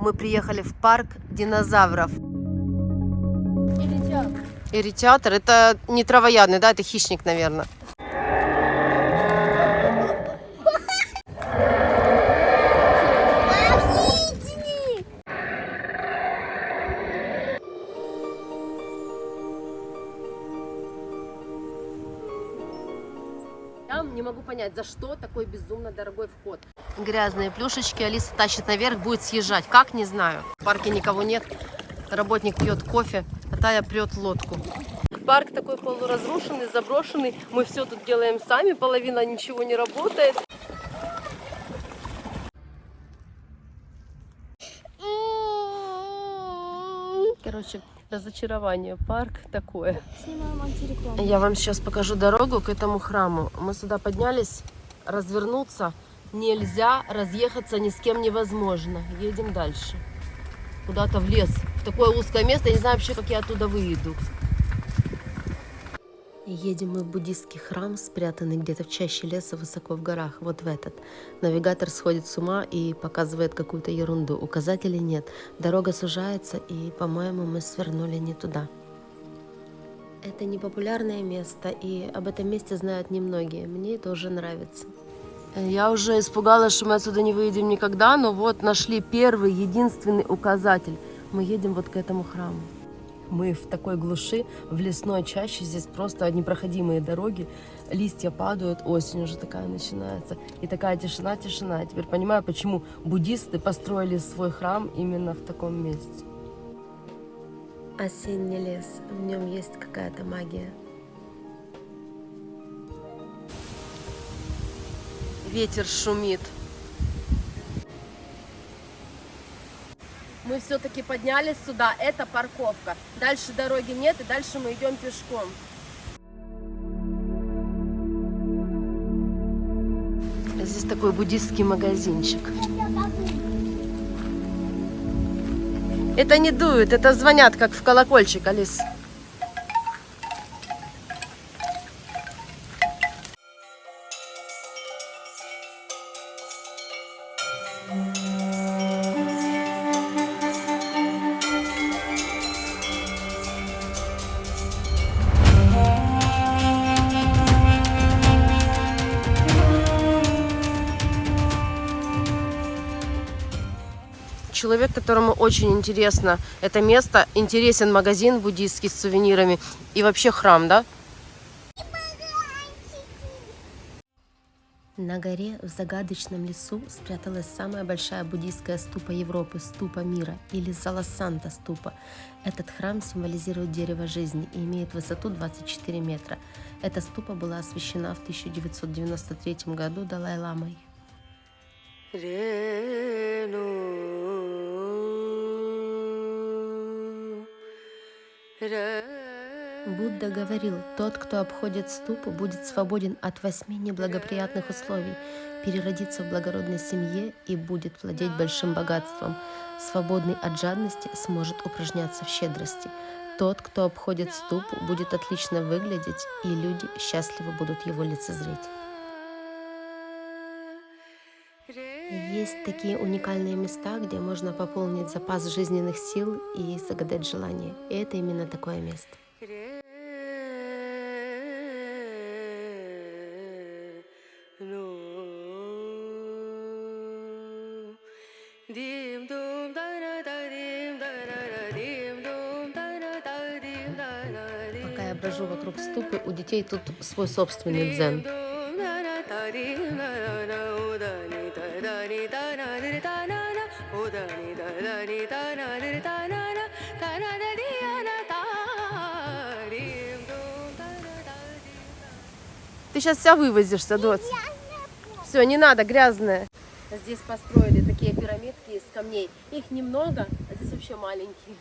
Мы приехали в парк динозавров. Иритиатор. Иритиатор? Это не травоядный, да? Это хищник, наверное. Я не могу понять, за что такой безумно дорогой вход. Грязные плюшечки Алиса тащит наверх, будет съезжать. Как, не знаю. В парке никого нет. Работник пьет кофе, а Тая прет лодку. Парк такой полуразрушенный, заброшенный. Мы все тут делаем сами, половина ничего не работает. Короче, разочарование. Парк такое. Снимаем антирекламу. Я вам сейчас покажу дорогу к этому храму. Мы сюда поднялись, развернуться нельзя, разъехаться ни с кем невозможно. Едем дальше. Куда-то в лес. В такое узкое место, я не знаю вообще, как я оттуда выйду. Едем мы в буддийский храм, спрятанный где-то в чаще леса, высоко в горах, вот в этот. Навигатор сходит с ума и показывает какую-то ерунду. Указателей нет. Дорога сужается, и, по-моему, мы свернули не туда. Это непопулярное место, и об этом месте знают немногие. Мне это уже нравится. Я уже испугалась, что мы отсюда не выйдем никогда, но вот нашли первый, единственный указатель. Мы едем вот к этому храму. Мы в такой глуши, в лесной чаще, здесь просто непроходимые дороги, листья падают, осень уже такая начинается, и такая тишина. Я теперь понимаю, почему буддисты построили свой храм именно в таком месте. Осенний лес, в нем есть какая-то магия. Ветер шумит. Мы все-таки поднялись сюда, это парковка. Дальше дороги нет, и дальше мы идем пешком. Здесь такой буддийский магазинчик. Это не дует, это звонят, как в колокольчик, Алис. Человек, которому очень интересно это место, интересен магазин буддийский с сувенирами и вообще храм, да? На горе в загадочном лесу спряталась самая большая буддийская ступа Европы, ступа мира, или Заласанта ступа. Этот храм символизирует дерево жизни и имеет высоту 24 метра. Эта ступа была освящена в 1993 году Далай-ламой. Будда говорил, тот, кто обходит ступу, будет свободен от 8 неблагоприятных условий, переродится в благородной семье и будет владеть большим богатством. Свободный от жадности сможет упражняться в щедрости. Тот, кто обходит ступу, будет отлично выглядеть, и люди счастливо будут его лицезреть. Есть такие уникальные места, где можно пополнить запас жизненных сил и загадать желание. И это именно такое место. Пока я брожу вокруг ступы, у детей тут свой собственный дзен. Ты сейчас вся вывозишься, дочь. Все, не надо, грязная. Здесь построили такие пирамидки из камней. Их немного, а здесь вообще маленькие.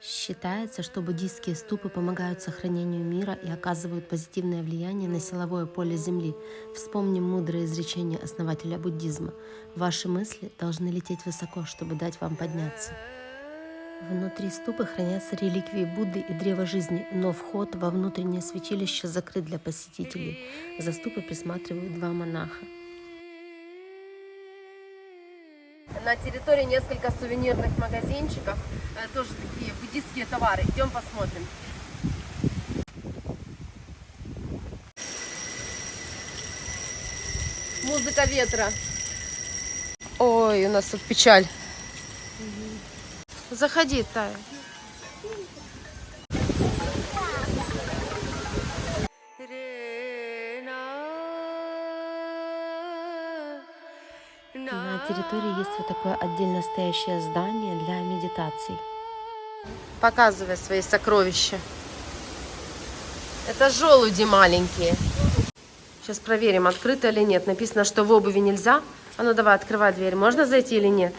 Считается, что буддийские ступы помогают сохранению мира и оказывают позитивное влияние на силовое поле Земли. Вспомним мудрое изречение основателя буддизма. Ваши мысли должны лететь высоко, чтобы дать вам подняться. Внутри ступы хранятся реликвии Будды и древа жизни, но вход во внутреннее святилище закрыт для посетителей. За ступой присматривают 2 монаха. На территории несколько сувенирных магазинчиков, тоже такие буддистские товары. Идем посмотрим. Музыка ветра. Ой, у нас тут печаль. Заходи, Тая. На территории есть вот такое отдельно стоящее здание для медитаций. Показывай свои сокровища. Это желуди маленькие. Сейчас проверим, открыто или нет. Написано, что в обуви нельзя. А ну давай, открывай дверь. Можно зайти или нет?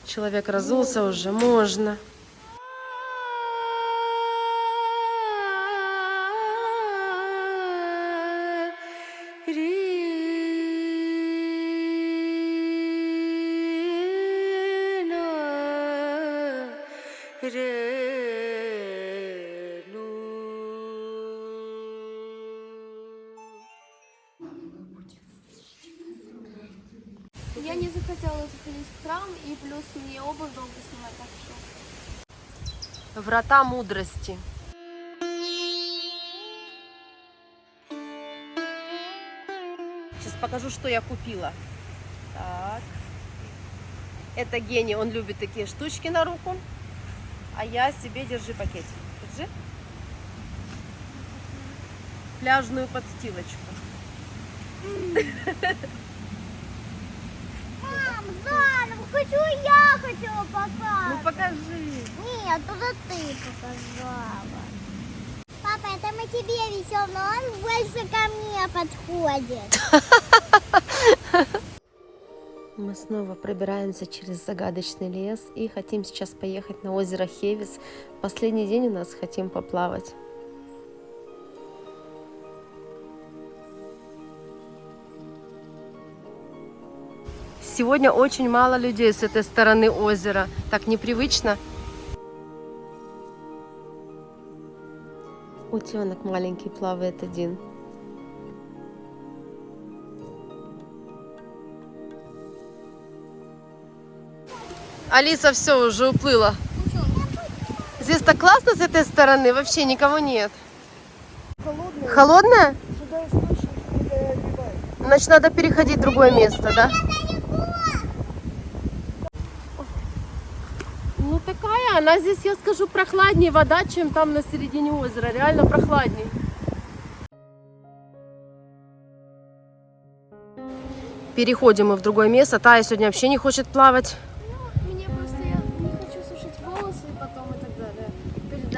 Человек разулся уже. Можно. Я не захотела заходить в храм, и плюс мне обувь долго снимать, так что... Врата мудрости. Сейчас покажу, что я купила. Так. Это Гений, он любит такие штучки на руку. А я себе, держи пакетик. Держи. Пляжную подстилочку. Мам, заново, я хотела показать. Ну покажи. Нет, это ты показала. Папа, это мы тебе везем, но он больше ко мне подходит. Мы снова пробираемся через загадочный лес и хотим сейчас поехать на озеро Хевис. Последний день у нас, хотим поплавать. Сегодня очень мало людей с этой стороны озера. Так непривычно. Утенок маленький плавает один. Алиса все уже уплыла. Здесь так классно с этой стороны, вообще никого нет. Холодная. Холодная? Сюда источник прибивает. Значит, надо переходить в другое место, да? Ну такая, она здесь, я скажу, прохладнее вода, чем там на середине озера. Реально прохладней. Переходим мы в другое место. Тая сегодня вообще не хочет плавать. Ну, мне просто я не хочу сушить волосы потом и так далее.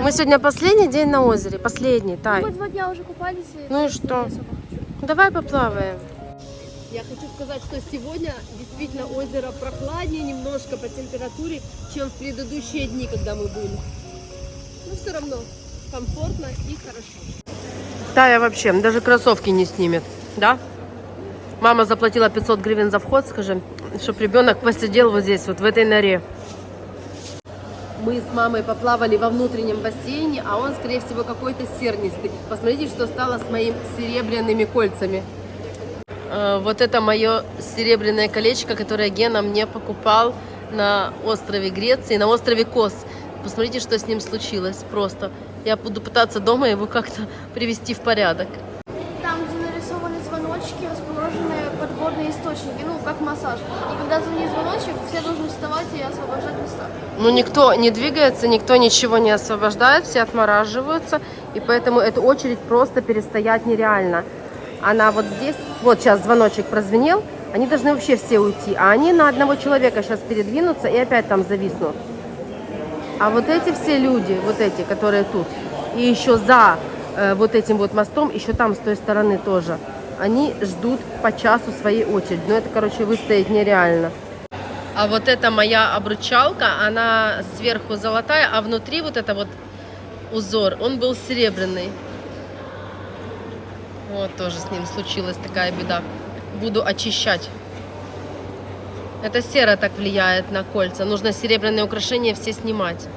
Мы сегодня последний день на озере. Последний, Тай. Мы 2 дня уже купались. Ну и что? Давай поплаваем. Я хочу сказать, что сегодня действительно озеро прохладнее немножко по температуре, чем в предыдущие дни, когда мы были. Но все равно комфортно и хорошо. Тая вообще даже кроссовки не снимет, да? Мама заплатила 500 гривен за вход, скажи, чтобы ребенок посидел вот здесь, вот в этой норе. Мы с мамой поплавали во внутреннем бассейне, а он, скорее всего, какой-то сернистый. Посмотрите, что стало с моими серебряными кольцами. Вот это мое серебряное колечко, которое Гена мне покупал на острове Греции, на острове Кос. Посмотрите, что с ним случилось. Просто я буду пытаться дома его как-то привести в порядок. Там, где нарисованы звоночки, расположены подводные источники, ну, как массаж. И когда звонит звоночек, все должны вставать и освобождать места. Ну, никто не двигается, никто ничего не освобождает, все отмораживаются, и поэтому эту очередь просто перестоять нереально. Она вот здесь, вот сейчас звоночек прозвенел, они должны вообще все уйти, а они на одного человека сейчас передвинутся и опять там зависнут. А вот эти все люди, вот эти, которые тут, и еще за вот этим вот мостом, еще там с той стороны тоже, они ждут по часу своей очереди. Но это, короче, выстоять нереально. А вот эта моя обручалка, она сверху золотая, а внутри вот это вот узор, он был серебряный. Вот тоже с ним случилась такая беда. Буду очищать. Это сера так влияет на кольца. Нужно серебряные украшения все снимать.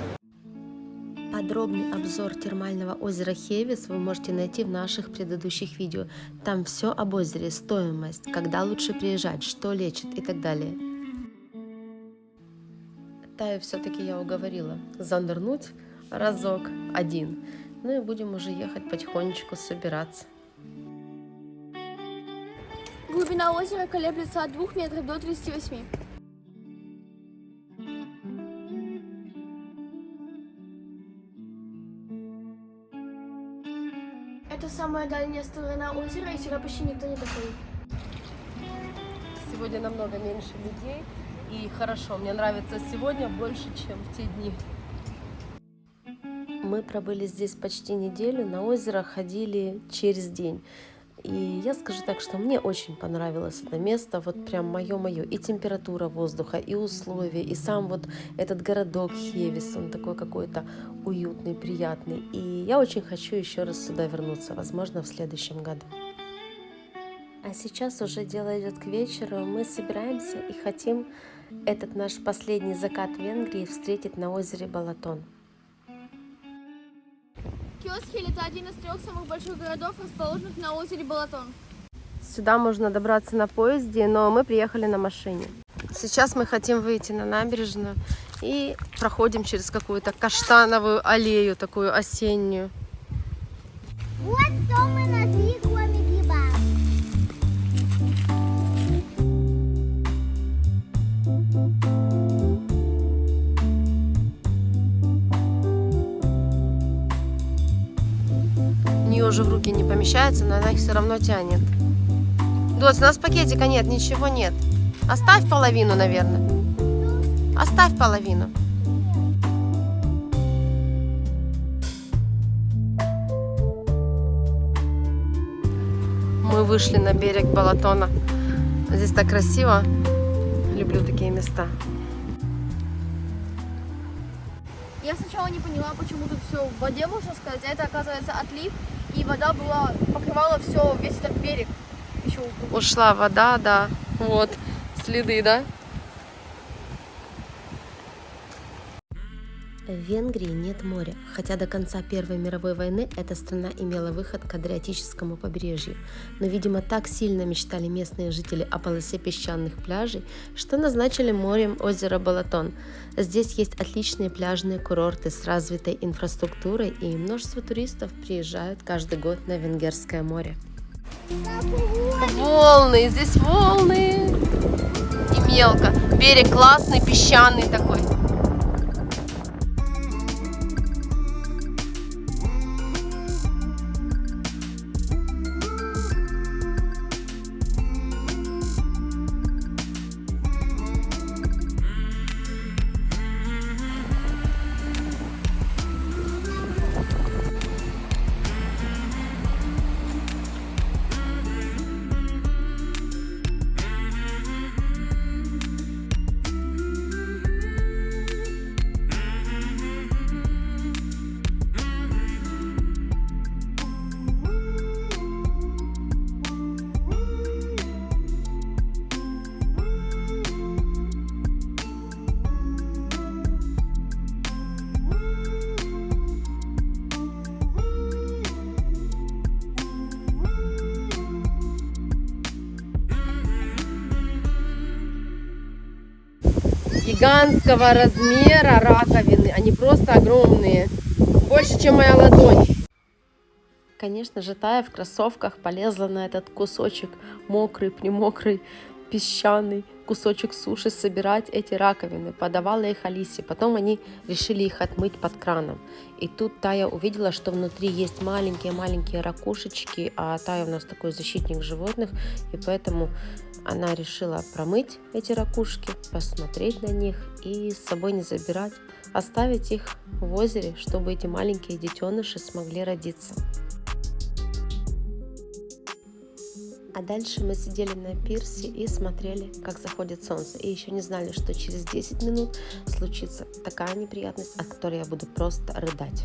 Подробный обзор термального озера Хевис вы можете найти в наших предыдущих видео. Там все об озере, стоимость, когда лучше приезжать, что лечит и так далее. Таю все-таки я уговорила занырнуть разок один. Ну и будем уже ехать потихонечку собираться. Глубина озера колеблется от 2 метров до 38. Это самая дальняя сторона озера, и сюда почти никто не доходит. Сегодня намного меньше людей, и хорошо, мне нравится сегодня больше, чем в те дни. Мы пробыли здесь почти неделю, на озеро ходили через день. И я скажу так, что мне очень понравилось это место, вот прям мое-мое. И температура воздуха, и условия, и сам вот этот городок Хевис, он такой какой-то уютный, приятный. И я очень хочу еще раз сюда вернуться, возможно, в следующем году. А сейчас уже дело идет к вечеру, мы собираемся и хотим этот наш последний закат в Венгрии встретить на озере Балатон. Кёсхель – это один из 3 самых больших городов, расположенных на озере Балатон. Сюда можно добраться на поезде, но мы приехали на машине. Сейчас мы хотим выйти на набережную и проходим через какую-то каштановую аллею, такую осеннюю. Вот что мы нашли, кроме гриба. У нее уже в руки не помещается, но она их все равно тянет. Дочь, у нас пакетика нет, ничего нет. Оставь половину, наверное. Оставь половину. Мы вышли на берег Балатона. Здесь так красиво. Люблю такие места. Я сначала не поняла, почему тут все в воде, можно сказать, а это, оказывается, отлив, и вода покрывала весь этот берег. Еще Ушла вода, да. Вот, следы, да? В Венгрии нет моря, хотя до конца Первой мировой войны эта страна имела выход к Адриатическому побережью. Но, видимо, так сильно мечтали местные жители о полосе песчаных пляжей, что назначили морем озеро Балатон. Здесь есть отличные пляжные курорты с развитой инфраструктурой, и множество туристов приезжают каждый год на Венгерское море. Волны, здесь волны! И мелко. Берег классный, песчаный такой. Гигантского размера раковины, они просто огромные, больше, чем моя ладонь. Конечно же, Тая в кроссовках полезла на этот кусочек мокрый, примокрый, песчаный кусочек суши собирать эти раковины, подавала их Алисе, потом они решили их отмыть под краном. И тут Тая увидела, что внутри есть маленькие-маленькие ракушечки, а Тая у нас такой защитник животных, и поэтому она решила промыть эти ракушки, посмотреть на них и с собой не забирать, оставить их в озере, чтобы эти маленькие детеныши смогли родиться. А дальше мы сидели на пирсе и смотрели, как заходит солнце. И еще не знали, что через 10 минут случится такая неприятность, от которой я буду просто рыдать.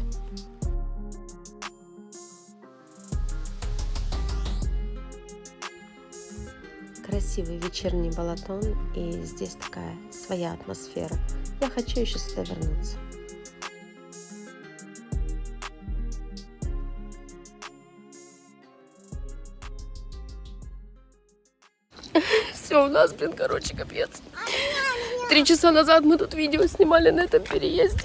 Красивый вечерний Балатон, и здесь такая своя атмосфера. Я хочу еще сюда вернуться. Все, у нас, короче, капец. 3 часа назад мы тут видео снимали на этом переезде.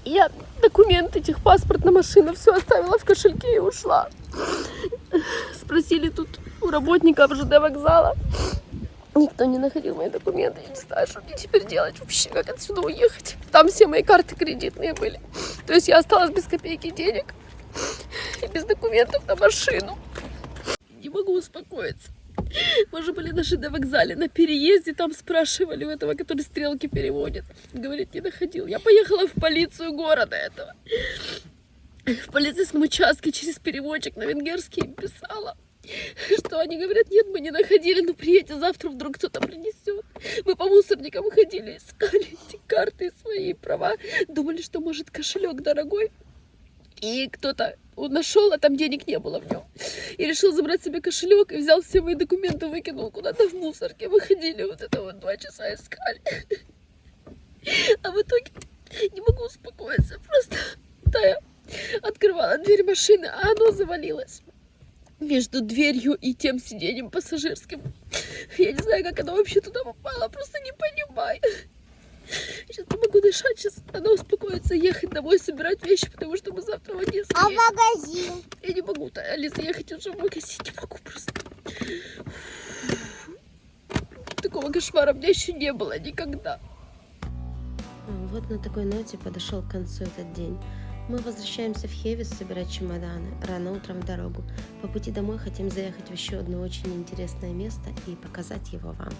Я документы, техпаспорт на машину, все оставила в кошельке и ушла. Спросили тут у работников ЖД вокзала. Никто не находил мои документы. Я не знаю, что мне теперь делать вообще, как отсюда уехать. Там все мои карты кредитные были. То есть я осталась без копейки денег и без документов на машину. Не могу успокоиться. Мы же были на ЖД вокзале, на переезде, там спрашивали у этого, который стрелки переводит. Говорит, не находил. Я поехала в полицию города этого. В полицейском участке через переводчик на венгерский им писала, что они говорят, нет, мы не находили, но приедете завтра, вдруг кто-то принесет. Мы по мусорникам ходили, искали эти карты, свои права. Думали, что, может, кошелек дорогой. И кто-то нашел, а там денег не было в нем. И решил забрать себе кошелек и взял все мои документы, выкинул куда-то в мусорке. Мы ходили вот это вот 2 часа искали. А в итоге не могу успокоиться. Просто да, я открывала дверь машины, а оно завалилось между дверью и тем сиденьем пассажирским. Я не знаю, как оно вообще туда попало, просто не понимаю. Сейчас не могу дышать, сейчас она успокоится, ехать домой, собирать вещи, потому что мы завтра в Одессу А в едем. магазин? Я не могу, Алиса, ехать уже в магазин не могу просто. Такого кошмара у меня еще не было никогда. Вот на такой ноте подошел к концу этот день. Мы возвращаемся в Хевис собирать чемоданы, рано утром в дорогу. По пути домой хотим заехать в еще одно очень интересное место и показать его вам.